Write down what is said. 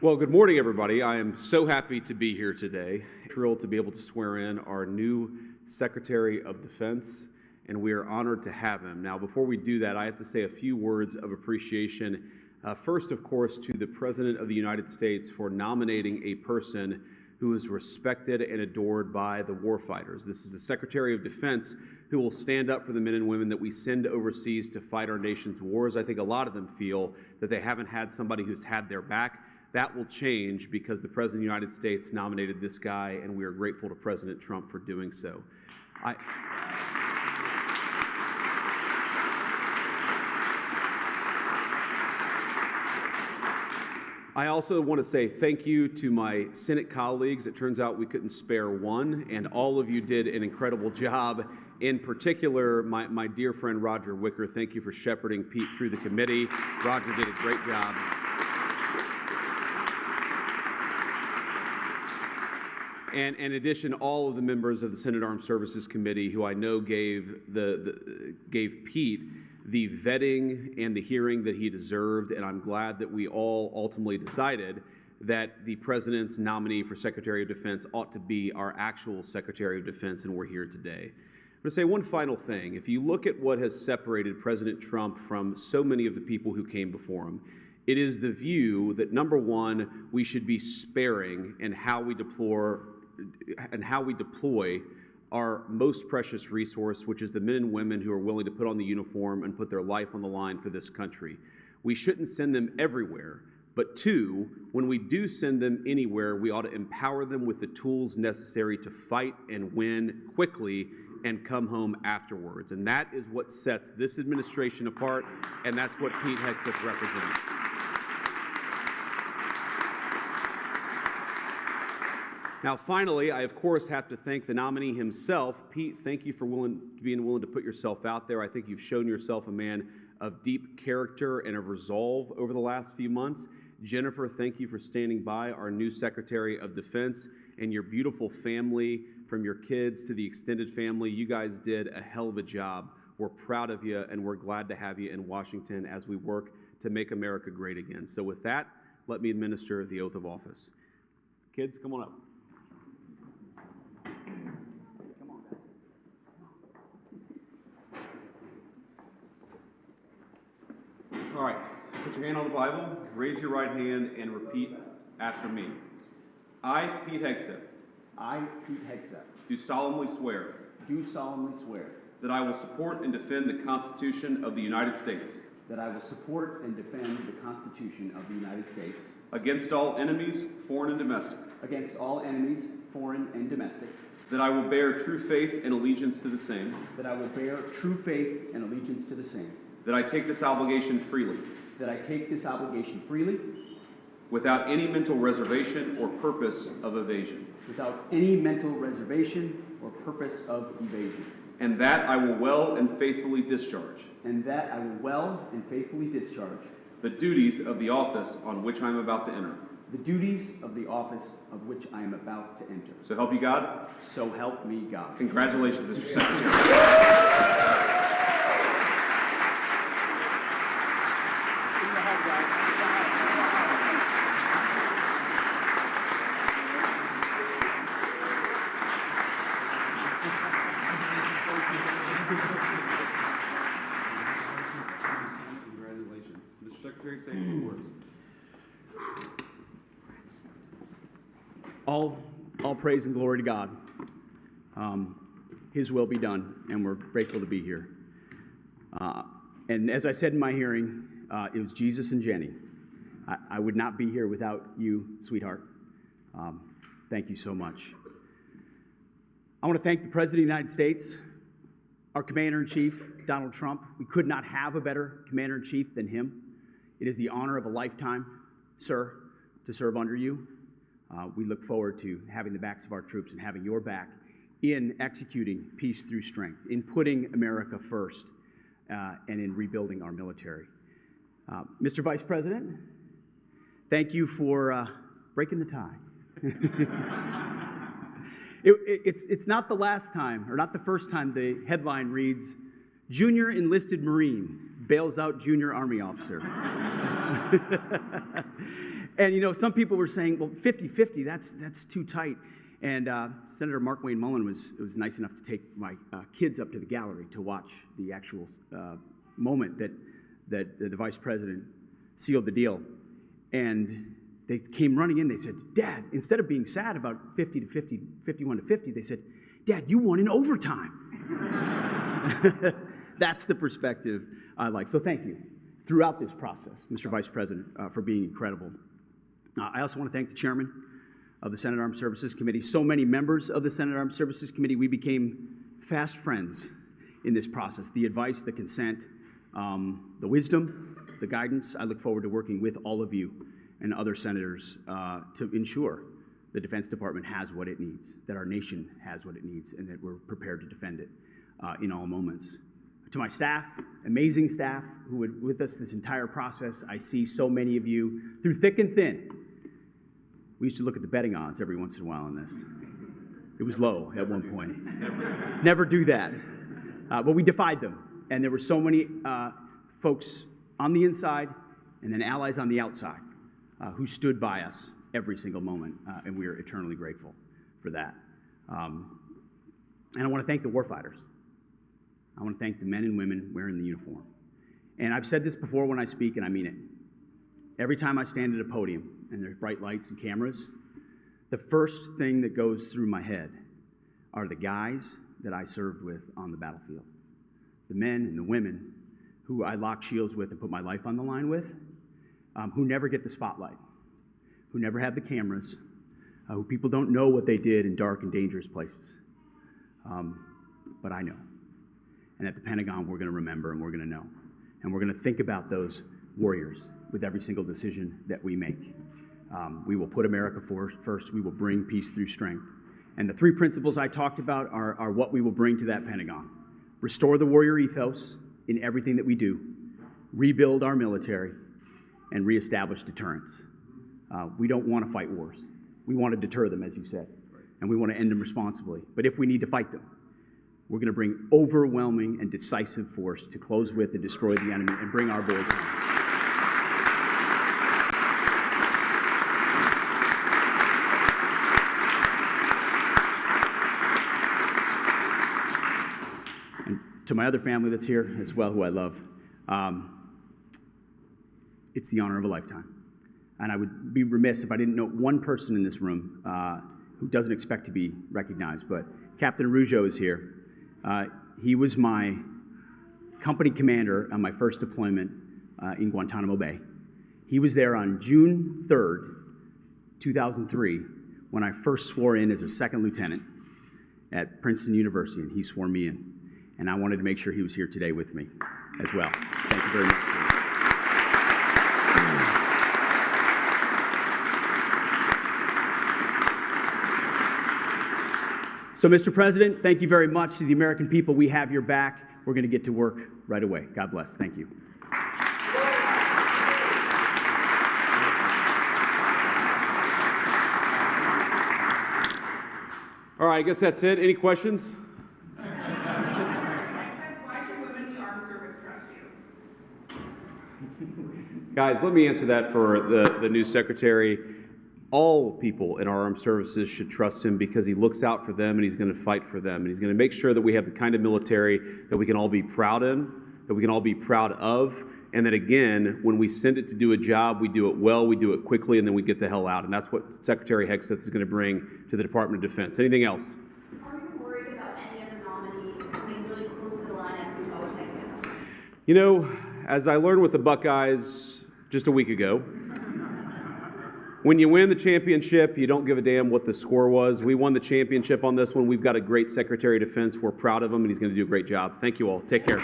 Well, good morning, everybody. I am so happy to be here today. Thrilled to be able to swear in our new Secretary of Defense, and we are honored to have him. Now, before we do that, I have to say a few words of appreciation. First, of course, to the President of the United States for nominating a person who is respected and adored by the warfighters. This is a Secretary of Defense who will stand up for the men and women that we send overseas to fight our nation's wars. I think a lot of them feel that they haven't had somebody who's had their back. That will change because the President of the United States nominated this guy, and we are grateful to President Trump for doing so. I also want to say thank you to my Senate colleagues. It turns out we couldn't spare one, and all of you did an incredible job. In particular, my dear friend Roger Wicker, thank you for shepherding Pete through the committee. Roger did a great job. And in addition, all of the members of the Senate Armed Services Committee, who I know gave Pete the vetting and the hearing that he deserved, and I'm glad that we all ultimately decided that the President's nominee for Secretary of Defense ought to be our actual Secretary of Defense, and we're here today. I'm going to say one final thing. If you look at what has separated President Trump from so many of the people who came before him, it is the view that, number one, we should be sparing in how we deploy our most precious resource, which is the men and women who are willing to put on the uniform and put their life on the line for this country. We shouldn't send them everywhere, but two, when we do send them anywhere, we ought to empower them with the tools necessary to fight and win quickly and come home afterwards. And that is what sets this administration apart, and that's what Pete Hegseth represents. Now, finally, I, of course, have to thank the nominee himself. Pete, thank you for being willing to put yourself out there. I think you've shown yourself a man of deep character and of resolve over the last few months. Jennifer, thank you for standing by, our new Secretary of Defense, and your beautiful family, from your kids to the extended family. You guys did a hell of a job. We're proud of you, and we're glad to have you in Washington as we work to make America great again. So with that, let me administer the oath of office. Kids, come on up. All right, put your hand on the Bible, raise your right hand, and repeat after me. I, Pete Hegseth. I, Pete Hegseth. Do solemnly swear. Do solemnly swear. That I will support and defend the Constitution of the United States. That I will support and defend the Constitution of the United States. Against all enemies, foreign and domestic. Against all enemies, foreign and domestic. That I will bear true faith and allegiance to the same. That I will bear true faith and allegiance to the same. That I take this obligation freely. That I take this obligation freely. Without any mental reservation or purpose of evasion. Without any mental reservation or purpose of evasion. And that I will well and faithfully discharge. And that I will well and faithfully discharge. The duties of the office on which I am about to enter. The duties of the office of which I am about to enter. So help you God. So help me God. Congratulations, Mr. Secretary. Congratulations. Mr. Secretary, say a few words. All praise and glory to God. His will be done, and we're grateful to be here. And as I said in my hearing, it was Jesus and Jenny. I would not be here without you, sweetheart. Thank you so much. I want to thank the President of the United States, our Commander-in-Chief, Donald Trump. We could not have a better Commander-in-Chief than him. It is the honor of a lifetime, sir, to serve under you. We look forward to having the backs of our troops and having your back in executing peace through strength, in putting America first, and in rebuilding our military. Mr. Vice President, thank you for breaking the tie. It's not the last time, or not the first time the headline reads, Junior Enlisted Marine bails out Junior Army Officer. And, you know, some people were saying, well, 50-50, that's too tight. And Senator Mark Wayne Mullen was nice enough to take my kids up to the gallery to watch the actual moment that the vice president sealed the deal. And they came running in. They said, Dad, instead of being sad about 50-50, 51-50, they said, Dad, you won in overtime. That's the perspective I like. So thank you throughout this process, Mr. Vice President, for being incredible. I also want to thank the chairman of the Senate Armed Services Committee. So many members of the Senate Armed Services Committee, we became fast friends in this process. The advice, the consent, the wisdom, the guidance. I look forward to working with all of you and other senators to ensure the Defense Department has what it needs, that our nation has what it needs, and that we're prepared to defend it in all moments. To my staff, amazing staff who were with us this entire process, I see so many of you through thick and thin. We used to look at the betting odds every once in a while on this. It was low at one point. Never do that. But we defied them. And there were so many folks on the inside and then allies on the outside who stood by us every single moment. And we are eternally grateful for that. And I want to thank the warfighters. I want to thank the men and women wearing the uniform. And I've said this before when I speak, and I mean it. Every time I stand at a podium and there's bright lights and cameras, the first thing that goes through my head are the guys that I served with on the battlefield. The men and the women who I lock shields with and put my life on the line with, who never get the spotlight, who never have the cameras, who people don't know what they did in dark and dangerous places. But I know. And at the Pentagon, we're going to remember and we're going to know. And we're going to think about those warriors with every single decision that we make. We will put America first. We will bring peace through strength. And the three principles I talked about are what we will bring to that Pentagon. Restore the warrior ethos in everything that we do. Rebuild our military. And reestablish deterrence. We don't want to fight wars. We want to deter them, as you said. And we want to end them responsibly. But if we need to fight them, we're going to bring overwhelming and decisive force to close with and destroy the enemy and bring our boys home. And to my other family that's here as well, who I love, it's the honor of a lifetime. And I would be remiss if I didn't note one person in this room who doesn't expect to be recognized, but Captain Rougeau is here. He was my company commander on my first deployment in Guantanamo Bay. He was there on June 3rd, 2003, when I first swore in as a second lieutenant at Princeton University, and he swore me in. And I wanted to make sure he was here today with me as well. Thank you very much, sir. So, Mr. President, thank you very much to the American people. We have your back. We're going to get to work right away. God bless. Thank you. All right, I guess that's it. Any questions? Why should women in the armed service trust you? Guys, let me answer that for the new secretary. All people in our armed services should trust him because he looks out for them and he's going to fight for them. And he's going to make sure that we have the kind of military that we can all be proud in, that we can all be proud of, and that, again, when we send it to do a job, we do it well, we do it quickly, and then we get the hell out. And that's what Secretary Hegseth is going to bring to the Department of Defense. Anything else? Are you worried about any other nominees coming really close to the line as we saw with Hegseth? You know, as I learned with the Buckeyes just a week ago, when you win the championship, you don't give a damn what the score was. We won the championship on this one. We've got a great Secretary of Defense. We're proud of him, and he's going to do a great job. Thank you all. Take care.